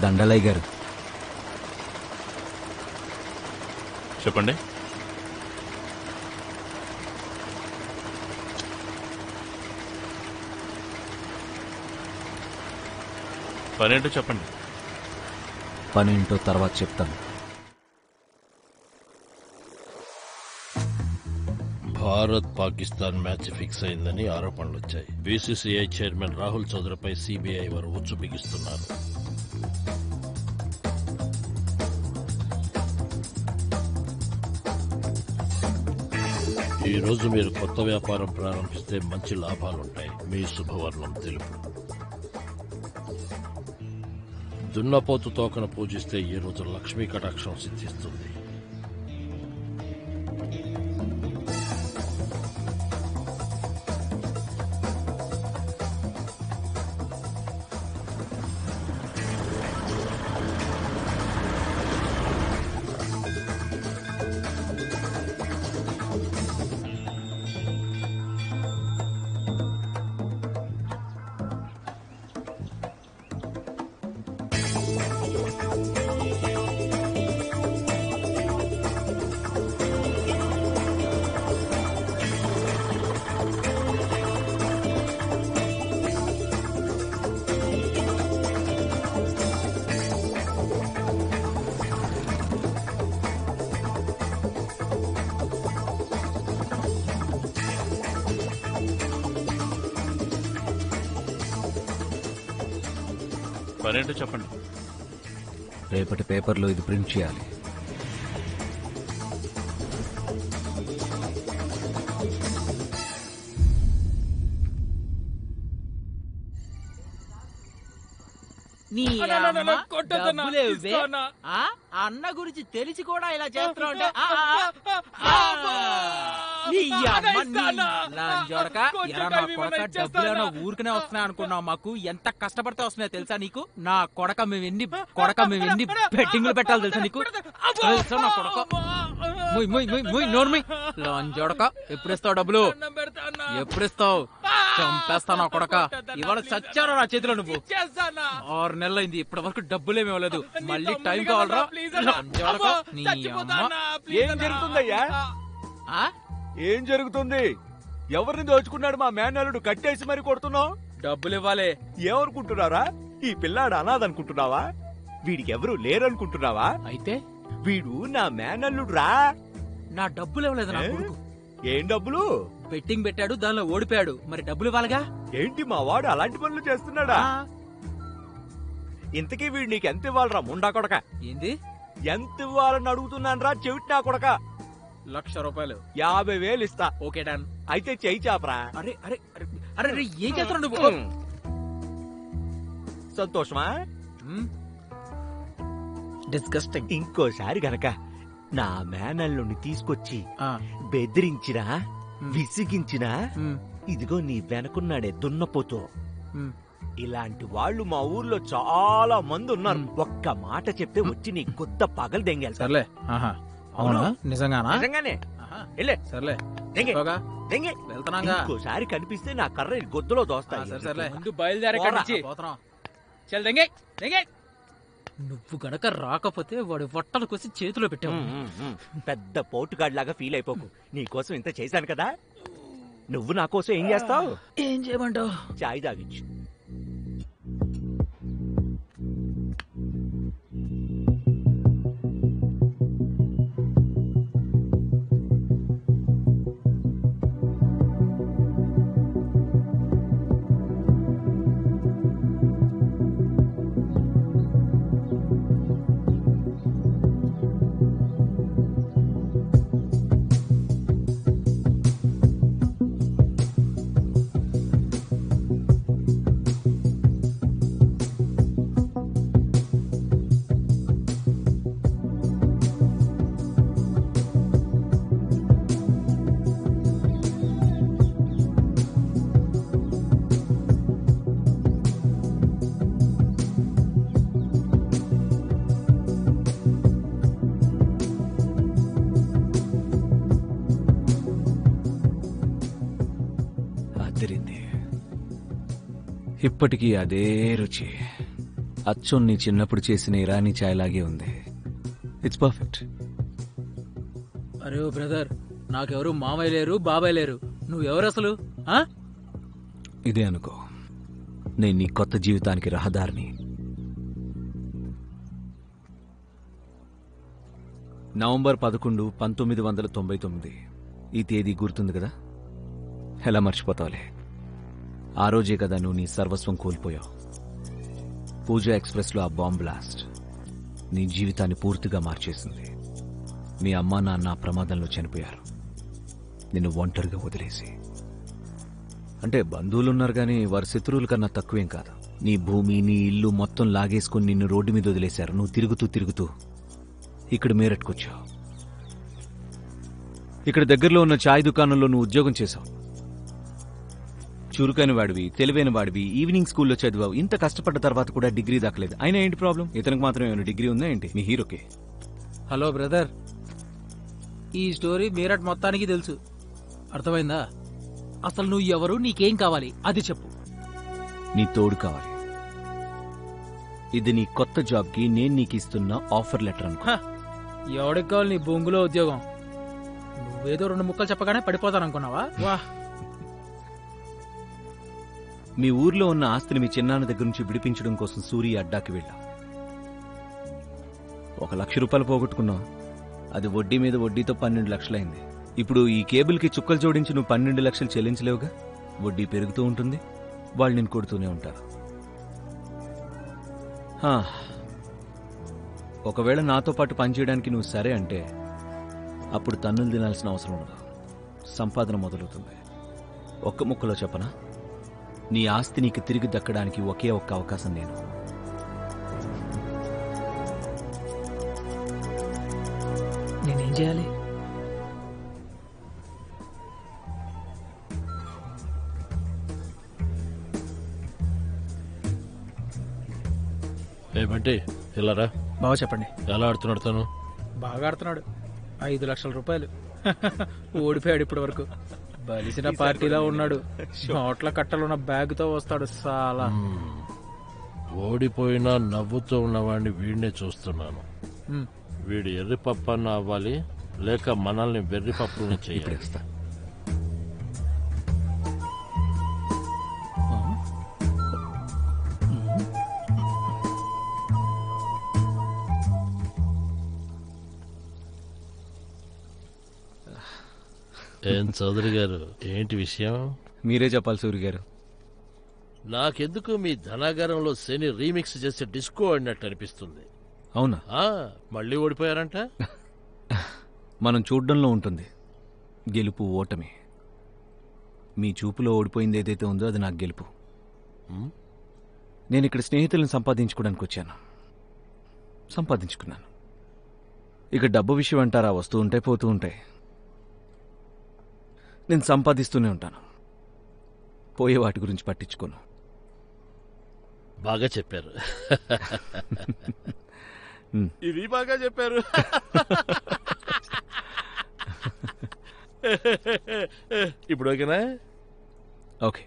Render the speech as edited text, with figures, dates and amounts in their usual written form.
దండలయ్య గారు. చెప్పండి. పనేంటో చెప్పండి. పనేంటో తర్వాత చెప్తాను. భారత్ పాకిస్తాన్ మ్యాచ్ ఫిక్స్ అయిందని ఆరోపణలు వచ్చాయి. బీసీసీఐ చైర్మన్ రాహుల్ చౌదరిపై సిబిఐ వారు ఉచ్చు బిగిస్తున్నారు. ఈ రోజు మీరు కొత్త వ్యాపారం ప్రారంభిస్తే మంచి లాభాలుంటాయి. మీ శుభవర్ణం తెలుపు. దున్నపోతు తోకను పూజిస్తే ఈ రోజు లక్ష్మీ కటాక్షం సిద్ధిస్తుంది. పనేంటో చెప్పండి. రేపటి పేపర్లో ఇది ప్రింట్ చేయాలి. నీ అన్న గురించి తెలిసి కూడా ఇలా చేస్తున్నావు. డబ్బులేమో ఊరికనే వస్తున్నాయి అనుకున్నావు. మాకు ఎంత కష్టపడితే వస్తున్నాయో తెలుసా నీకు? నా కొడక మేము ఎన్ని బెట్టింగ్లు పెట్టాలి తెలుసా నీకు? తెలుసా నా కొడక? జోడక ఎప్పుడిస్తావు డబ్బులు? ఎప్పుడిస్తావు? చంపేస్తావు నా కొడక. ఇవాళ చచ్చాను నా చేతిలో. నువ్వు 6 నెలలైంది ఇప్పటి వరకు డబ్బులేమి ఇవ్వలేదు. మళ్ళీ టైం కావాలరా? ఏం జరుగుతుందయ్యా? ఏం జరుగుతుంది? ఎవరిని దోచుకున్నాడు మా మేనల్లుడు? కట్టేసి మరి కొడుతున్నావు. డబ్బులు ఇవ్వాలి. ఏమనుకుంటున్నారా? ఈ పిల్లాడు అనాథనుకుంటున్నావా? వీడికి ఎవరు లేరనుకుంటున్నావా? అయితే వీడు నా మేనల్లుడు రా. నా డబ్బులు ఇవ్వలేదు నా కొడుకు. ఏం డబ్బులు? బెట్టింగ్ పెట్టాడు, దానిలో ఓడిపోయాడు. మరి డబ్బులు ఇవ్వాలిగా. ఏంటి మా వాడు అలాంటి పనులు చేస్తున్నాడా? ఇంతకీ వీడు నీకు ఎంత ఇవ్వాలరా ముండా కొడక? ఏంది? ఎంత ఇవ్వాలని అడుగుతున్నాను రా చెవిటి నా కొడక. 1,00,000 రూపాయలు. 50,000 ఇస్తా. Okay done. అయితే చెయ్యి చాపరా. అరే అరే అరే అరే ఏం చేస్తున్నావు నువ్వు? సంతోషమా? డిస్గస్టింగ్. ఇంకోసారి గనక నా మేనల్లుని తీసుకొచ్చి బెదిరించినా విసిగించినా ఇదిగో నీ వెనకున్నాడే దున్నపోతూ. ఇలాంటి వాళ్ళు మా ఊర్లో చాలా మంది ఉన్నారు. ఒక్క మాట చెప్తే వచ్చి నీ కొత్త పగలు దెంగేలు. సర్లే. అవునా? నిజంగానా? నిజంగానే. సర్లే వెళ్తున్నాగా. ఇంకోసారి కనిపిస్తే నా కర్ర గొద్దులో దోస్తా. సర్లే బయలుదేరే. నువ్వు గనక రాకపోతే వాడి వట్టలు కోసి చేతిలో పెట్టావు. పెద్ద పోటుగాడిలాగా ఫీల్ అయిపోకు. నీకోసం ఇంత చేశాను కదా. నువ్వు నా కోసం ఏం చేస్తావు? ఏం చేయమంటావు? చాయ్ తాగించు. ఇప్పటికీ అదే రుచి. అచ్చం నీ చిన్నప్పుడు చేసిన ఇరానీ చాయ్ లాగే ఉంది. It's perfect. అరే ఓ బ్రదర్, నాకెవరు మామయ్య లేరు, బాబాయ్ లేరు. నువ్వెవరు అసలు? ఆ? ఇదే అనుకో, నేను నీ కొత్త జీవితానికి రహదారిని. నవంబర్ 11, 1999. ఈ తేదీ గుర్తుంది కదా? ఎలా మర్చిపోతావులే. ఆ రోజే కదా నువ్వు నీ సర్వస్వం కోల్పోయావు. పూజా ఎక్స్ప్రెస్లో ఆ బాంబ్ బ్లాస్ట్ నీ జీవితాన్ని పూర్తిగా మార్చేసింది. మీ అమ్మా నాన్న ఆ ప్రమాదంలో చనిపోయారు, నిన్ను ఒంటరిగా వదిలేసి. అంటే బంధువులున్నారు కానీ వారి శత్రువుల కన్నా తక్కువేం కాదు. నీ భూమి, నీ ఇల్లు మొత్తం లాగేసుకుని నిన్ను రోడ్డు మీద వదిలేశారు. నువ్వు తిరుగుతూ ఇక్కడ మేరట్కొచ్చావు. ఇక్కడ దగ్గరలో ఉన్న ఛాయ్ దుకాణంలో నువ్వు ఉద్యోగం చేశావు. చురుకైన వాడివి, తెలివైన వాడివి, ఈవినింగ్ స్కూల్లో చదివావు. ఇంత కష్టపడ్డ తర్వాత కూడా డిగ్రీ దక్కలేదు. అయినా ఏంటి ప్రాబ్లం? ఇతనికి మాత్రం ఏమైనా డిగ్రీ ఉందా ఏంటి? మీ హీరోకి. హలో బ్రదర్, ఈ స్టోరీ మీరట్ మొత్తానికి తెలుసు. అర్థమైందా? అసలు నువ్వు ఎవరు, నీకేం కావాలి అది చెప్పు. నీ తోడు కావాలి. ఇది నీ కొత్త జాబ్కి నేను నీకు ఇస్తున్న ఆఫర్ లెటర్ అనుకో. ఎవడికి కావాలి నీ బొంగులో ఉద్యోగం? నువ్వేదో 2 ముక్కలు చెప్పగానే పడిపోతాననుకున్నావా? వా, మీ ఊర్లో ఉన్న ఆస్తిని మీ చిన్నాన్న దగ్గర నుంచి విడిపించడం కోసం సూర్య అడ్డాకి వెళ్ళావు. 1 లక్ష రూపాయలు పోగొట్టుకున్నావు. అది వడ్డీ మీద వడ్డీతో 12 లక్షలైంది. ఇప్పుడు ఈ కేబుల్కి చుక్కలు జోడించి నువ్వు 12 లక్షలు చెల్లించలేవుగా. వడ్డీ పెరుగుతూ ఉంటుంది, వాళ్ళు నేను కొడుతూనే ఉంటారు. ఒకవేళ నాతో పాటు పనిచేయడానికి నువ్వు సరే అంటే అప్పుడు తన్నులు తినాల్సిన అవసరం ఉండదు. సంపాదన మొదలవుతుంది. ఒక్క ముక్కలో చెప్పనా, నీ ఆస్తి నీకు తిరిగి దక్కడానికి ఒకే ఒక్క అవకాశం నేను. నేనేం చేయాలి? ఏమంటే ఇలారా. బాగా చెప్పండి. ఎలా ఆడుతున్నాడు తను? బాగా ఆడుతున్నాడు. 5 లక్షల రూపాయలు. ఓడిపోయాడు ఇప్పటి వరకు. బలిసిన పార్టీలో ఉన్నాడు. నోట్ల కట్టలున్న బ్యాగ్తో వస్తాడు చాలా. ఓడిపోయినా నవ్వుతూ ఉన్నవాడిని వీడినే చూస్తున్నాను. వీడు ఎర్రి పప్పన్న అవ్వాలి, లేక మనల్ని వెర్రి పప్పుని చేయాలి. ఏం చౌదరి గారు, ఏంటి విషయం? మీరే చెప్పాలి సూర్య గారు. నాకెందుకు మీ ధనాగారంలో శని రీమిక్స్ చేసే డిస్కో ఆడినట్టు అనిపిస్తుంది. అవునా? మళ్ళీ ఓడిపోయారంట. మనం చూడ్డంలో ఉంటుంది గెలుపు ఓటమి. మీ చూపులో ఓడిపోయింది ఏదైతే ఉందో అది నాకు గెలుపు. నేను ఇక్కడ స్నేహితులను సంపాదించుకోవడానికి వచ్చాను. సంపాదించుకున్నాను. ఇక డబ్బు విషయం అంటారా, వస్తూ ఉంటాయి పోతూ ఉంటాయి. నేను సంపాదిస్తూనే ఉంటాను. పోయే వాటి గురించి పట్టించుకోను. బాగా చెప్పారు. ఇది బాగా చెప్పారు. ఇప్పుడు ఓకేనా? ఓకే.